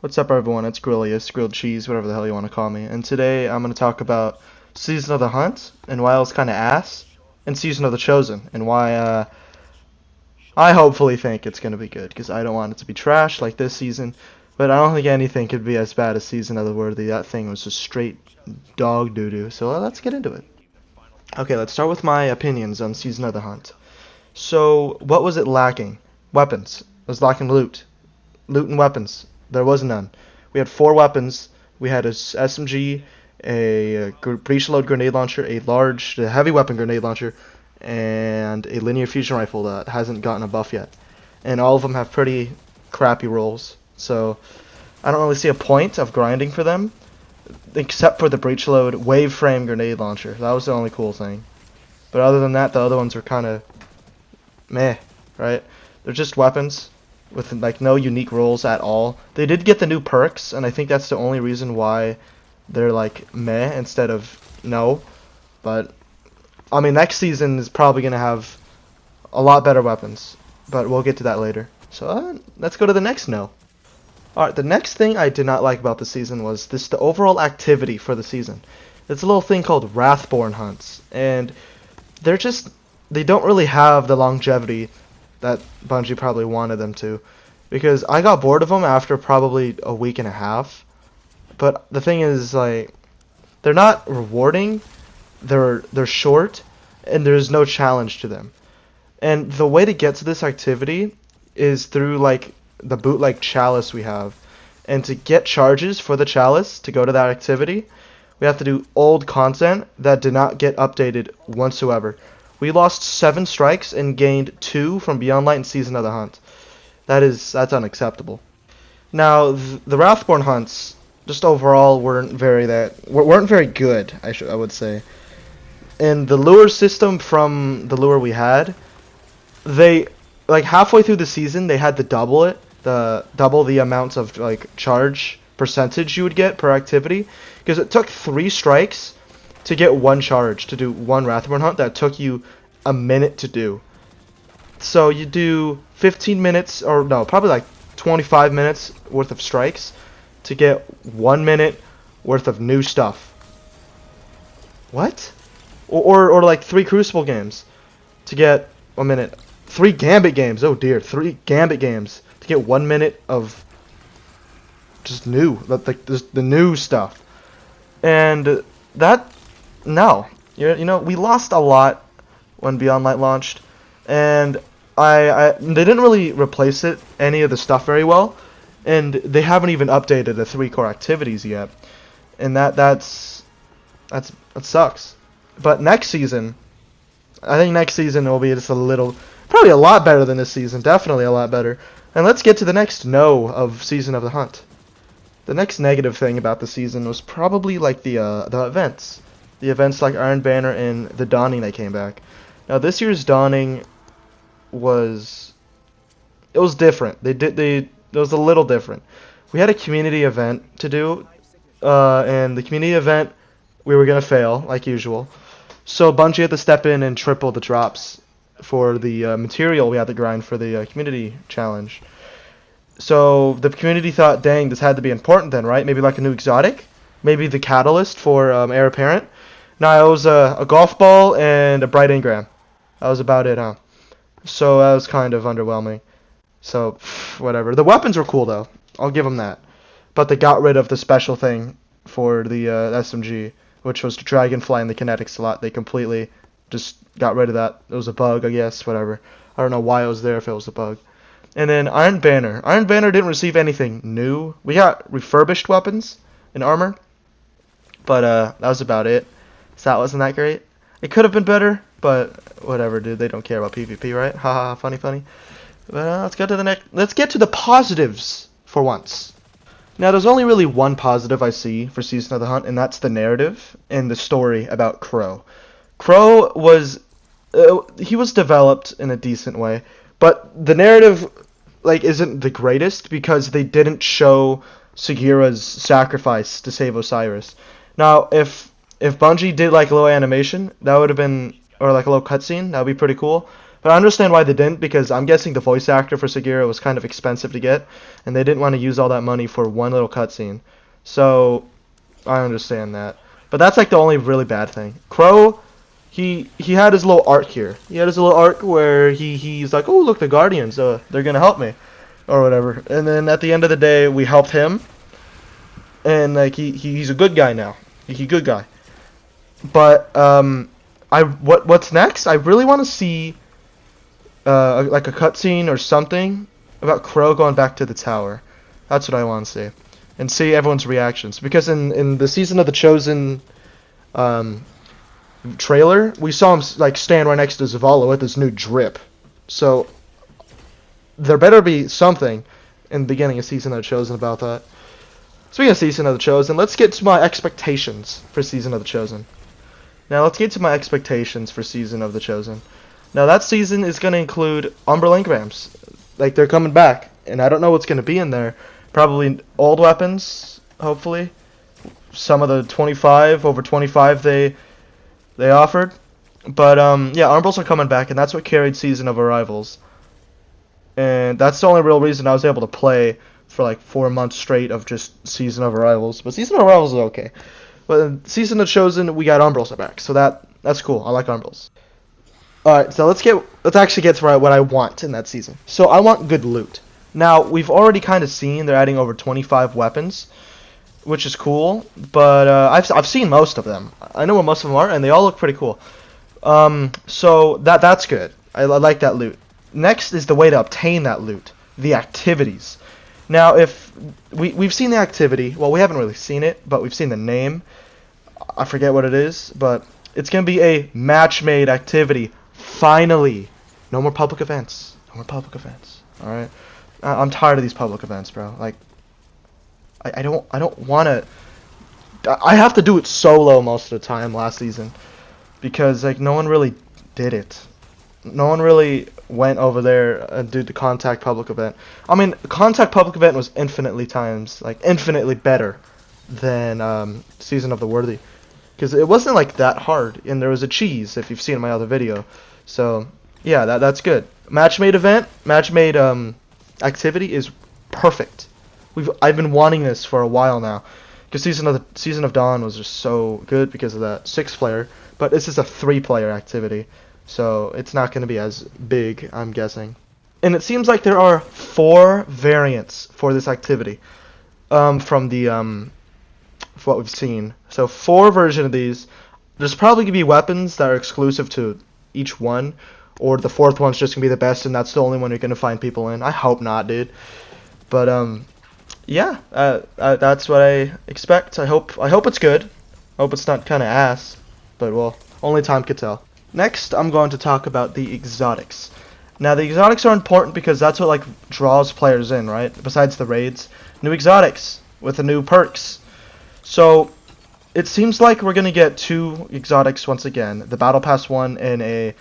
What's up, everyone? It's Grillius, grilled cheese, whatever the hell you want to call me. And today I'm going to talk about Season of the Hunt and why it was kind of ass, and Season of the Chosen and why I hopefully think it's going to be good because I don't want it to be trash like this season. But I don't think anything could be as bad as Season of the Worthy. That thing was just straight dog doo doo. So let's get into it. Okay, let's start with my opinions on Season of the Hunt. So, what was it lacking? Weapons. It was lacking loot. Loot and weapons. There was none. We had 4 weapons. We had a SMG, a breech load grenade launcher, a heavy weapon grenade launcher, and a linear fusion rifle that hasn't gotten a buff yet. And all of them have pretty crappy rolls. So I don't really see a point of grinding for them, except for the breech load wave frame grenade launcher. That was the only cool thing. But other than that, the other ones were kind of meh, right? They're just weapons with like no unique roles at all. They did get the new perks, and I think that's the only reason why they're like meh instead of no. But I mean, next season is probably gonna have a lot better weapons, but we'll get to that later. So let's go to the next no. Alright, the next thing I did not like about the season was the overall activity for the season. It's a little thing called Wrathborn hunts, and they don't really have the longevity that Bungie probably wanted them to, because I got bored of them after probably a week and a half. But the thing is, like, they're not rewarding, they're short, and there's no challenge to them. And the way to get to this activity is through like the bootleg chalice we have. And to get charges for the chalice to go to that activity, we have to do old content that did not get updated whatsoever. We lost 7 strikes and gained 2 from Beyond Light and Season of the Hunt. That's unacceptable. Now, the Wrathborn hunts just overall weren't very good, I would say. And the lure system from the lure we had, they like halfway through the season they had to double the amount of like charge percentage you would get per activity, because it took 3 strikes to get 1 charge to do 1 Wrathborn hunt that took you a minute to do. So you do 15 minutes, or no, probably like 25 minutes worth of strikes to get 1 minute worth of new stuff. What? Or like 3 Crucible games to get 1 minute. 3 Gambit games, oh dear, 3 Gambit games to get 1 minute of just new, the new stuff. And that, no. You know, we lost a lot when Beyond Light launched, and they didn't really replace any of the stuff very well, and they haven't even updated the 3 core activities yet, and that sucks. But next season, I think next season will be just probably a lot better than this season, definitely a lot better. And let's get to the next no of Season of the Hunt. The next negative thing about the season was probably like the events. The events like Iron Banner and the Dawning that came back. Now this year's Dawning was different. It was a little different. We had a community event to do, and the community event we were gonna fail like usual. So Bungie had to step in and triple the drops for the material we had to grind for the community challenge. So the community thought, dang, this had to be important then, right? Maybe like a new exotic? Maybe the catalyst for Heir Apparent? No, it was a golf ball and a bright engram. That was about it, huh? So that was kind of underwhelming. So, whatever. The weapons were cool, though. I'll give them that. But they got rid of the special thing for the SMG, which was the Dragonfly and the kinetic slot. They completely just got rid of that. It was a bug, I guess, whatever. I don't know why it was there if it was a bug. And then Iron Banner. Iron Banner didn't receive anything new. We got refurbished weapons and armor, but that was about it. So that wasn't that great. It could have been better, but whatever, dude. They don't care about PvP, right? Haha, funny. But let's get to the positives for once. Now, there's only really one positive I see for Season of the Hunt, and that's the narrative and the story about Crow. Crow was he was developed in a decent way, but the narrative like isn't the greatest because they didn't show Sagira's sacrifice to save Osiris. Now, if Bungie did like a little animation, that would have been, or like a little cutscene, that would be pretty cool. But I understand why they didn't, because I'm guessing the voice actor for Sagira was kind of expensive to get, and they didn't want to use all that money for one little cutscene. So I understand that. But that's like the only really bad thing. Crow, he had his little arc here. He had his little arc where he's like, oh look, the Guardians, they're gonna help me, or whatever. And then at the end of the day, we helped him, and like he's a good guy now. He's a good guy. But what's next? I really want to see like a cutscene or something about Crow going back to the tower. That's what I want to see, and see everyone's reactions. Because in the Season of the Chosen trailer, we saw him like stand right next to Zavala with his new drip. So there better be something in the beginning of Season of the Chosen about that. Speaking of Season of the Chosen, let's get to my expectations for Season of the Chosen. Now let's get to my expectations for Season of the Chosen. Now that season is going to include Umbral Engrams. Like, they're coming back, and I don't know what's going to be in there. Probably old weapons, hopefully. Some of the 25, over 25 they offered. But yeah, Umbrals are coming back, and that's what carried Season of Arrivals. And that's the only real reason I was able to play for like 4 months straight of just Season of Arrivals. But Season of Arrivals is okay. But in Season of Chosen, we got Umbrals are back, so that's cool. I like Umbrals. Alright, so let's actually get to what I want in that season. So I want good loot. Now, we've already kind of seen they're adding over 25 weapons, which is cool, but I've seen most of them. I know where most of them are, and they all look pretty cool. So that's good. I like that loot. Next is the way to obtain that loot, the activities. Now, if we've seen the activity, well, we haven't really seen it, but we've seen the name. I forget what it is, but it's gonna be a match-made activity. Finally, no more public events. No more public events. All right, I'm tired of these public events, bro. Like, I don't want to. I have to do it solo most of the time last season, because like no one really did it. No one really went over there and did the contact public event. I mean, contact public event was infinitely better than Season of the Worthy, because it wasn't like that hard, and there was a cheese if you've seen my other video. So yeah, that's good. Match-made event, match-made activity is perfect. I've been wanting this for a while now, because Season of Dawn was just so good because of that 6-player, but this is a 3-player activity, so it's not going to be as big, I'm guessing. And it seems like there are 4 variants for this activity from the for what we've seen. So 4 versions of these. There's probably going to be weapons that are exclusive to each one, or the 4th one's just gonna be the best, and that's the only one you're gonna find people in. I hope not, dude. But yeah, that's what I expect. I hope it's good. I hope it's not kind of ass, but well, only time could tell. Next, I'm going to talk about the exotics. Now, the exotics are important because that's what like draws players in, right? Besides the raids, new exotics with the new perks. So it seems like we're gonna get 2 exotics once again, the Battle Pass one and a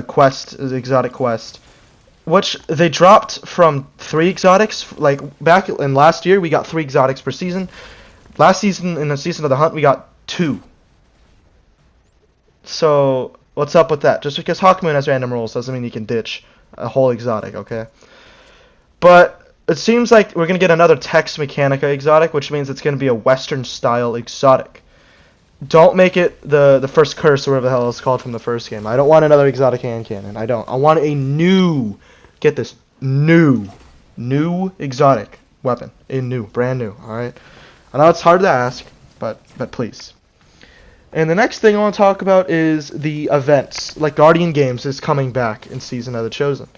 quest, exotic quest, which they dropped from 3 exotics. Like back in last year, we got 3 exotics per season. Last season, in the Season of the Hunt, we got 2. So what's up with that? Just because Hawkmoon has random rolls doesn't mean you can ditch a whole exotic, okay? But it seems like we're going to get another Tex Mechanica exotic, which means it's going to be a Western-style exotic. Don't make it the first curse or whatever the hell it's called from the first game. I don't want another exotic hand cannon. I don't. I want a new, get this, new exotic weapon. Brand new, alright? I know it's hard to ask, but please. And the next thing I want to talk about is the events. Like, Guardian Games is coming back in Season of the Chosen.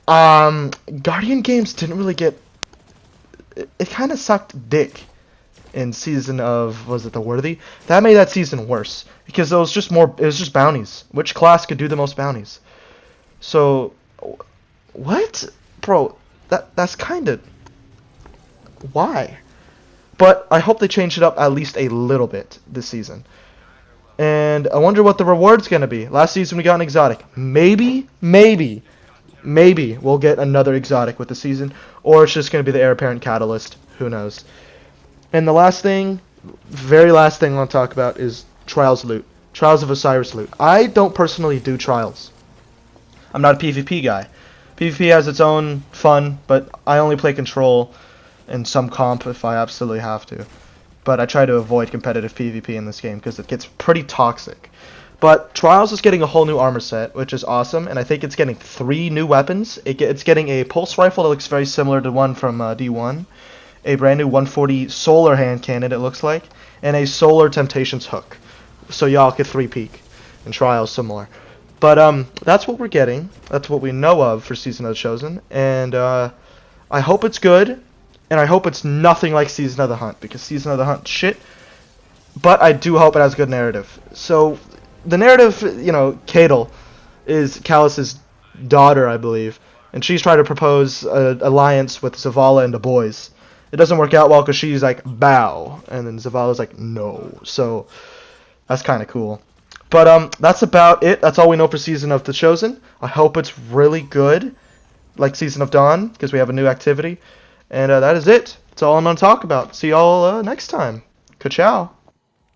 Guardian Games didn't really get... It kind of sucked dick in Season of... Was it the Worthy? That made that season worse. Because it was just bounties. Which class could do the most bounties? So... What? Bro, that's kind of... Why? But I hope they change it up at least a little bit this season. And I wonder what the reward's going to be. Last season we got an exotic. Maybe we'll get another exotic with the season. Or it's just going to be the Heir Apparent Catalyst. Who knows. And the last thing, very last thing I want to talk about is Trials loot. Trials of Osiris loot. I don't personally do Trials. I'm not a PvP guy. PvP has its own fun, but I only play Control and some comp if I absolutely have to. But I try to avoid competitive PvP in this game because it gets pretty toxic. But Trials is getting a whole new armor set, which is awesome, and I think it's getting 3 new weapons. It's getting a pulse rifle that looks very similar to one from D1, a brand new 140 solar hand cannon it looks like, and a solar Temptations hook. So y'all get 3 peek, and Trials similar. But that's what we're getting. That's what we know of for Season of the Chosen, and I hope it's good, and I hope it's nothing like Season of the Hunt, because Season of the Hunt shit. But I do hope it has good narrative. So the narrative, you know, Cadel is Callus's daughter, I believe, and she's trying to propose an alliance with Zavala and the boys. It doesn't work out well because she's like, bow, and then Zavala's like, no. So that's kind of cool. But that's about it. That's all we know for Season of the Chosen. I hope it's really good, like Season of Dawn, because we have a new activity. And that is it. That's all I'm going to talk about. See y'all next time. Ka-chow.